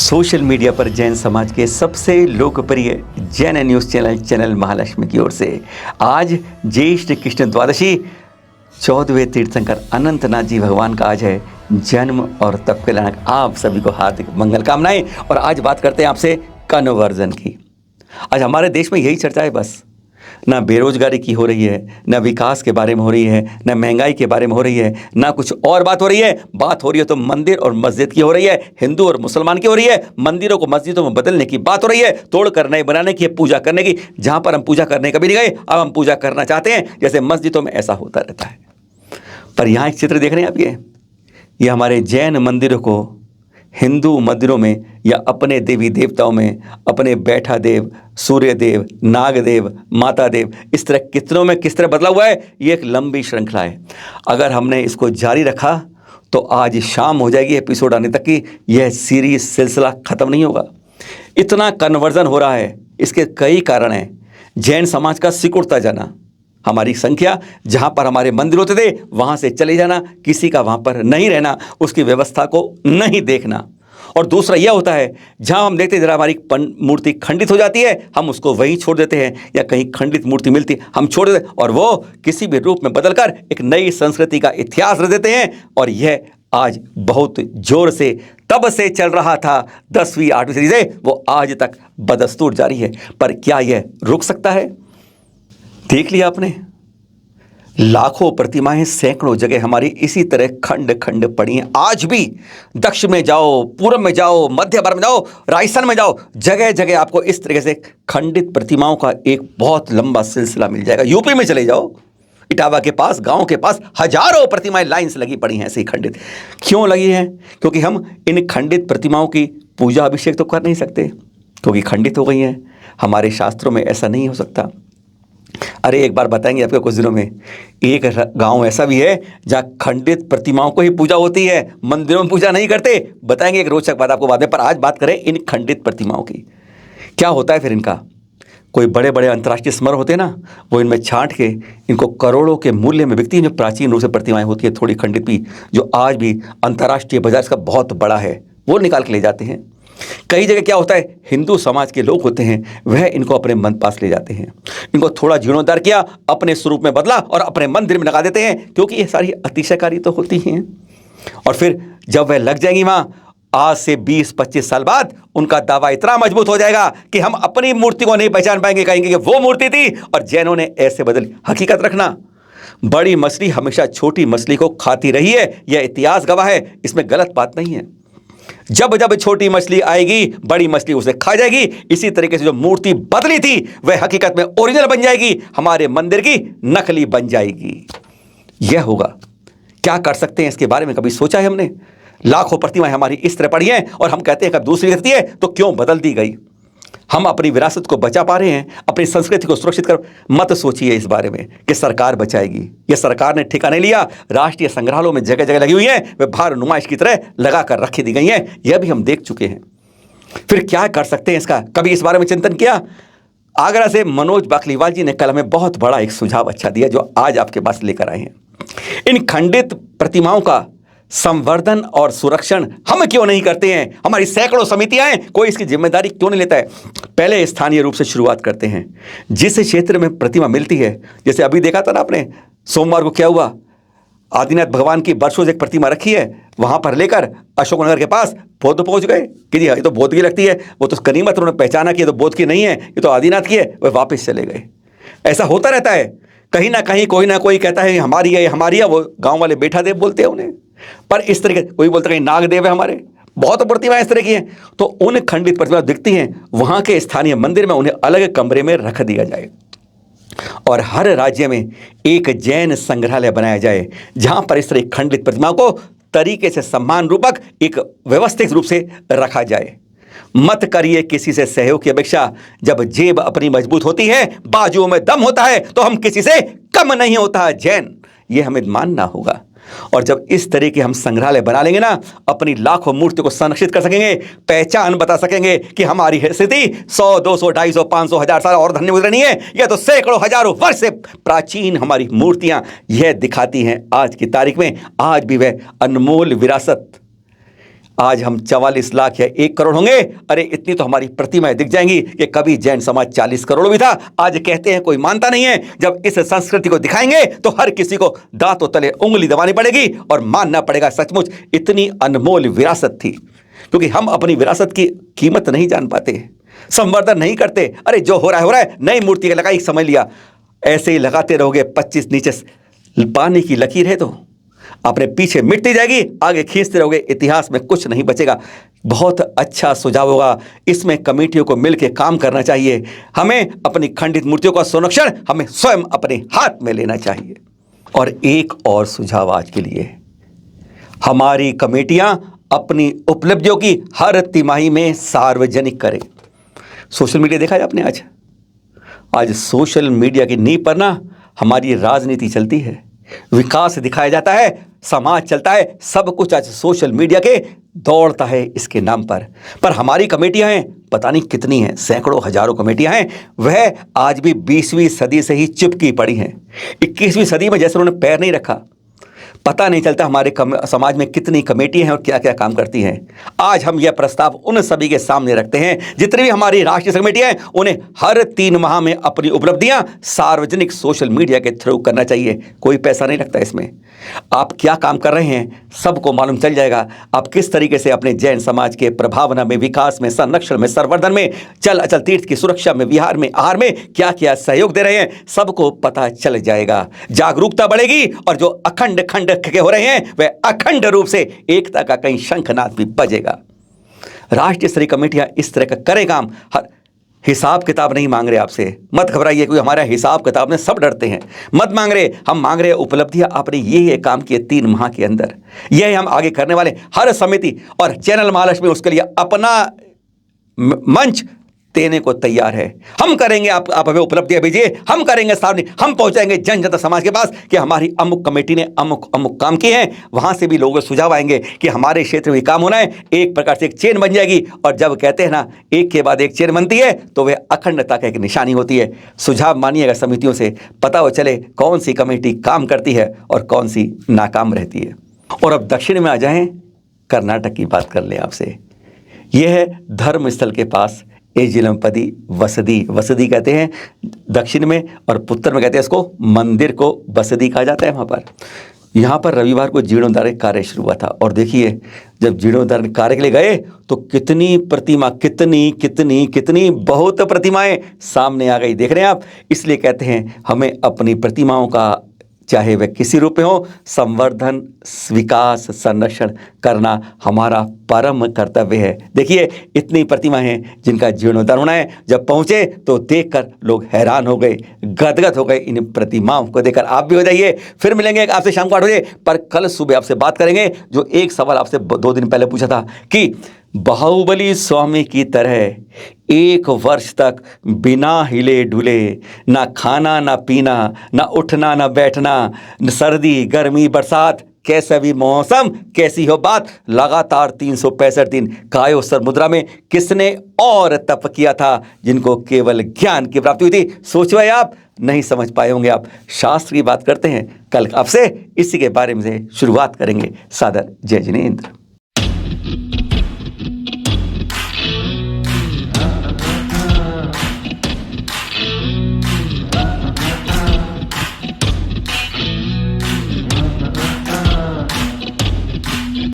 Social media पर जैन समाज के सबसे लोकप्रिय जैन न्यूज़ चैनल महालक्ष्मी की ओर से आज ज्येष्ठ कृष्ण द्वादशी 14वें तीर्थंकर अनंतनाथ जी भगवान का आज है जन्म और तप के लायक आप सभी को हार्दिक मंगल कामनाएं। और आज बात करते हैं आपसे कन्वर्जन की। आज हमारे देश में यही चर्चा है, बस ना बेरोजगारी की हो रही है, ना विकास के बारे में हो रही है, ना महंगाई के बारे में हो रही है, ना कुछ और बात हो रही है। बात हो रही है तो मंदिर और मस्जिद की हो रही है, हिंदू और मुसलमान की हो रही है। मंदिरों को मस्जिदों में बदलने की बात हो रही है, तोड़ कर नए बनाने की, पूजा करने की। जहां पर हम पूजा करने कभी नहीं गए, अब हम पूजा करना चाहते हैं। जैसे मस्जिदों में ऐसा होता रहता है। पर यहाँ एक चित्र देख रहे हैं आप, ये हमारे जैन मंदिरों को हिंदू मंदिरों में या अपने देवी देवताओं में अपने बैठा देव, सूर्य देव, नाग देव, माता देव, इस तरह कितनों में किस तरह बदला हुआ है। ये एक लंबी श्रृंखला है। अगर हमने इसको जारी रखा तो आज शाम हो जाएगी एपिसोड आने तक की यह सीरीज सिलसिला ख़त्म नहीं होगा। इतना कन्वर्जन हो रहा है, इसके कई कारण हैं। जैन समाज का सिकुड़ता जाना, हमारी संख्या जहाँ पर हमारे मंदिर होते थे वहाँ से चले जाना, किसी का वहाँ पर नहीं रहना, उसकी व्यवस्था को नहीं देखना। और दूसरा यह होता है जहाँ हम देखते जरा हमारी मूर्ति खंडित हो जाती है, हम उसको वहीं छोड़ देते हैं, या कहीं खंडित मूर्ति मिलती हम छोड़ देते हैं और वो किसी भी रूप में बदलकर एक नई संस्कृति का इतिहास रच देते हैं। और यह आज बहुत जोर से तब से चल रहा था 10वीं 8वीं सदी से, वो आज तक बदस्तूर जारी है। पर क्या यह रुक सकता है? देख लिया आपने, लाखों प्रतिमाएं सैकड़ों जगह हमारी इसी तरह खंड खंड पड़ी हैं। आज भी दक्षिण में जाओ, पूर्व में जाओ, मध्य भारत में जाओ, राजस्थान में जाओ, जगह जगह आपको इस तरीके से खंडित प्रतिमाओं का एक बहुत लंबा सिलसिला मिल जाएगा। यूपी में चले जाओ, इटावा के पास, गांव के पास हजारों प्रतिमाएं लाइन से लगी पड़ी हैं ऐसे ही खंडित। क्यों लगी हैं? क्योंकि हम इन खंडित प्रतिमाओं की पूजा अभिषेक तो कर नहीं सकते, क्योंकि खंडित हो गई हैं। हमारे शास्त्रों में ऐसा नहीं हो सकता। अरे एक बार बताएंगे आपको, कुछ दिनों में एक गांव ऐसा भी है जहां खंडित प्रतिमाओं को ही पूजा होती है, मंदिरों में पूजा नहीं करते। बताएंगे एक रोचक बात आपको बाद में। पर आज बात करें इन खंडित प्रतिमाओं की। क्या होता है फिर इनका? कोई बड़े बड़े अंतर्राष्ट्रीय स्मारक होते हैं ना, वो इनमें छांट के इनको करोड़ों के मूल्य में बिकती हैं। जो प्राचीन रूप से प्रतिमाएं होती है, थोड़ी खंडित भी, जो आज भी अंतर्राष्ट्रीय बाजार इसका बहुत बड़ा है, वो निकाल के ले जाते हैं। कई जगह क्या होता है, हिंदू समाज के लोग होते हैं, वह इनको अपने मन पास ले जाते हैं, इनको थोड़ा जीर्णोद्धार किया, अपने स्वरूप में बदला और अपने मंदिर में लगा देते हैं, क्योंकि ये सारी अतिशयकारी तो होती हैं। और फिर जब वह लग जाएंगी वहां, आज से 20-25 साल बाद उनका दावा इतना मजबूत हो जाएगा कि हम अपनी मूर्ति को नहीं पहचान पाएंगे, कहेंगे कि वो मूर्ति थी और जैनों ने ऐसे बदली। हकीकत रखना, बड़ी मछली हमेशा छोटी मछली को खाती रही है, यह इतिहास गवाह है, इसमें गलत बात नहीं है। जब जब छोटी मछली आएगी, बड़ी मछली उसे खा जाएगी। इसी तरीके से जो मूर्ति बदली थी वह हकीकत में ओरिजिनल बन जाएगी, हमारे मंदिर की नकली बन जाएगी। यह होगा। क्या कर सकते हैं इसके बारे में कभी सोचा है हमने? लाखों प्रतिमाएं हमारी इस तरह पड़ी हैं और हम कहते हैं कब दूसरी गति है तो क्यों बदल दी गई। हम अपनी विरासत को बचा पा रहे हैं, अपनी संस्कृति को सुरक्षित कर। मत सोचिए इस बारे में कि सरकार बचाएगी। यह सरकार ने ठिकाना नहीं लिया। राष्ट्रीय संग्रहालयों में जगह जगह लगी हुई है, वे बाहर नुमाइश की तरह लगा कर रखी दी गई हैं। यह भी हम देख चुके हैं। फिर क्या कर सकते हैं इसका? कभी इस बारे में चिंतन किया? आगरा से मनोज बाकलीवाल जी ने कल हमें बहुत बड़ा एक सुझाव अच्छा दिया, जो आज आपके पास लेकर आए हैं। इन खंडित प्रतिमाओं का संवर्धन और सुरक्षण हम क्यों नहीं करते हैं? हमारी सैकड़ों समितियां हैं, कोई इसकी जिम्मेदारी क्यों नहीं लेता है? पहले स्थानीय रूप से शुरुआत करते हैं। जिस क्षेत्र में प्रतिमा मिलती है, जैसे अभी देखा था ना आपने, सोमवार को क्या हुआ, आदिनाथ भगवान की वर्षों से एक प्रतिमा रखी है, वहां पर लेकर अशोकनगर के पास बौद्ध पहुंच गए कि जी ये तो बौद्ध की लगती है। वो तो गनीमत उन्होंने पहचाना कि ये तो बौद्ध की नहीं है, ये तो आदिनाथ की है, वह वापस चले गए। ऐसा होता रहता है। कहीं ना कहीं कोई ना कोई कहता है हमारी है, हमारी है, वो गाँव वाले बेठा देव बोलते हैं उन्हें। पर इस तरीके कोई बोलता है कहीं नाग देव है, हमारे बहुत प्रतिमाएं इस तरह की हैं। तो उन खंडित प्रतिमा दिखती हैं, वहां के स्थानीय मंदिर में उन्हें अलग कमरे में रख दिया जाए और हर राज्य में एक जैन संग्रहालय बनाया जाए, जहां पर इस तरह खंडित प्रतिमाओं को तरीके से सम्मान रूपक एक व्यवस्थित रूप से रखा जाए। मत करिए किसी से सहयोग की अपेक्षा। जब जेब अपनी मजबूत होती है, बाजुओं में दम होता है, तो हम किसी से कम नहीं होता है जैन, ये हमें मानना होगा। और जब इस तरह के हम संग्रहालय बना लेंगे ना, अपनी लाखों मूर्तियों को संरक्षित कर सकेंगे, पहचान बता सकेंगे कि हमारी स्थिति 100, 200, 250, 500, 1000 साल और धन्य गुजरे नहीं है। यह तो सैकड़ों हजारों वर्ष से प्राचीन हमारी मूर्तियां यह दिखाती हैं आज की तारीख में। आज भी वह अनमोल विरासत आज हम 44 लाख या 1 करोड़ होंगे, अरे इतनी तो हमारी प्रतिमाएं दिख जाएंगी कि कभी जैन समाज 40 करोड़ भी था। आज कहते हैं कोई मानता नहीं है। जब इस संस्कृति को दिखाएंगे तो हर किसी को दांतों तले उंगली दबानी पड़ेगी और मानना पड़ेगा सचमुच इतनी अनमोल विरासत थी। क्योंकि हम अपनी विरासत की कीमत नहीं जान पाते, संवर्धन नहीं करते। अरे जो हो रहा है, नई मूर्ति लगाई, समझ लिया ऐसे ही लगाते रहोगे, 25 नीचे पानी की लकीर है तो अपने पीछे मिटती जाएगी, आगे खींचते रहोगे, इतिहास में कुछ नहीं बचेगा। बहुत अच्छा सुझाव होगा, इसमें कमेटियों को मिलकर काम करना चाहिए। हमें अपनी खंडित मूर्तियों का संरक्षण हमें स्वयं अपने हाथ में लेना चाहिए। और एक और सुझाव आज के लिए, हमारी कमेटियां अपनी उपलब्धियों की हर तिमाही में सार्वजनिक करें। सोशल मीडिया देखा है आपने, आज सोशल मीडिया की नींव पर ना हमारी राजनीति चलती है, विकास दिखाया जाता है, समाज चलता है, सब कुछ आज सोशल मीडिया के दौड़ता है इसके नाम पर हमारी कमेटियां हैं, पता नहीं कितनी हैं, सैकड़ों हजारों कमेटियां हैं, वह आज भी 20वीं सदी से ही चिपकी पड़ी हैं। 21वीं सदी में जैसे उन्होंने पैर नहीं रखा, पता नहीं चलता हमारे समाज में कितनी कमेटियां हैं और क्या क्या काम करती हैं। आज हम यह प्रस्ताव उन सभी के सामने रखते हैं, जितनी भी हमारी राष्ट्रीय कमेटियां हैं, उन्हें हर 3 माह में अपनी उपलब्धियां सार्वजनिक सोशल मीडिया के थ्रू करना चाहिए। कोई पैसा नहीं लगता इसमें, आप क्या काम कर रहे हैं सबको मालूम चल जाएगा। आप किस तरीके से अपने जैन समाज के प्रभावना में, विकास में, संरक्षण में, संवर्धन में, चल अचल तीर्थ की सुरक्षा में, विहार में, आहार में क्या क्या सहयोग दे रहे हैं, सबको पता चल जाएगा। जागरूकता बढ़ेगी और जो अखंड खंड के हो रहे हैं वह अखंड रूप से एकता का कहीं शंखनाद भी बजेगा। राष्ट्रीय स्तरीय कमेटियां इस तरह का करें काम। हिसाब किताब नहीं मांग रहे आपसे, मत घबराइए, कोई हमारा हिसाब किताब में सब डरते हैं, मत मांग रहे। हम मांग रहे उपलब्धियां आपने ये काम किए 3 माह के अंदर, यह हम आगे करने वाले। हर समिति और चैनल महालक्ष्मी उसके लिए अपना मंच देने को तैयार है। हम करेंगे, आप हमें उपलब्धियां भेजिए, हम करेंगे सामने, हम पहुंचाएंगे जन जनता समाज के पास कि हमारी अमुक कमेटी ने अमुक अमुक काम किए हैं। वहां से भी लोगों को सुझाव आएंगे कि हमारे क्षेत्र में काम होना है। एक प्रकार से एक चेन बन जाएगी, और जब कहते हैं ना एक के बाद एक चेन बनती है तो वह अखंडता का एक निशानी होती है। सुझाव मानिएगा समितियों से, पता हो चले कौन सी कमेटी काम करती है और कौन सी नाकाम रहती है। और अब दक्षिण में आ जाएं, कर्नाटक की बात कर लें आपसे। यह है धर्मस्थल के पास एजिलमपदी वसदी, वसदी कहते हैं दक्षिण में, और उत्तर में कहते हैं इसको मंदिर को वसदी कहा जाता है। यहाँ पर रविवार को जीर्णोद्धार कार्य शुरू हुआ था, और देखिए जब जीर्णोद्धार कार्य के लिए गए तो कितनी प्रतिमा, कितनी कितनी कितनी बहुत प्रतिमाएं सामने आ गई, देख रहे हैं आप। इसलिए कहते हैं हमें अपनी प्रतिमाओं का, चाहे वह किसी रूप में हो, संवर्धन, विकास, संरक्षण करना हमारा परम कर्तव्य है। देखिए इतनी प्रतिमा हैं जिनका जीर्णोद्धार होना है। जब पहुंचे तो देखकर लोग हैरान हो गए, गदगद हो गए इन प्रतिमाओं को देखकर। आप भी हो जाइए। फिर मिलेंगे आपसे शाम को 8 बजे, पर कल सुबह आपसे बात करेंगे जो एक सवाल आपसे 2 दिन पहले पूछा था कि बाहुबली स्वामी की तरह 1 वर्ष तक बिना हिले डुले, ना खाना ना पीना, ना उठना ना बैठना, सर्दी गर्मी बरसात, कैसा भी मौसम, कैसी हो बात, लगातार 365 दिन कायोस्तर मुद्रा में किसने और तप किया था, जिनको केवल ज्ञान की प्राप्ति हुई थी। सोचो आप, नहीं समझ पाए होंगे आप। शास्त्र की बात करते हैं, कल आपसे इसी के बारे में शुरुआत करेंगे। सादर जय जिनेंद्र।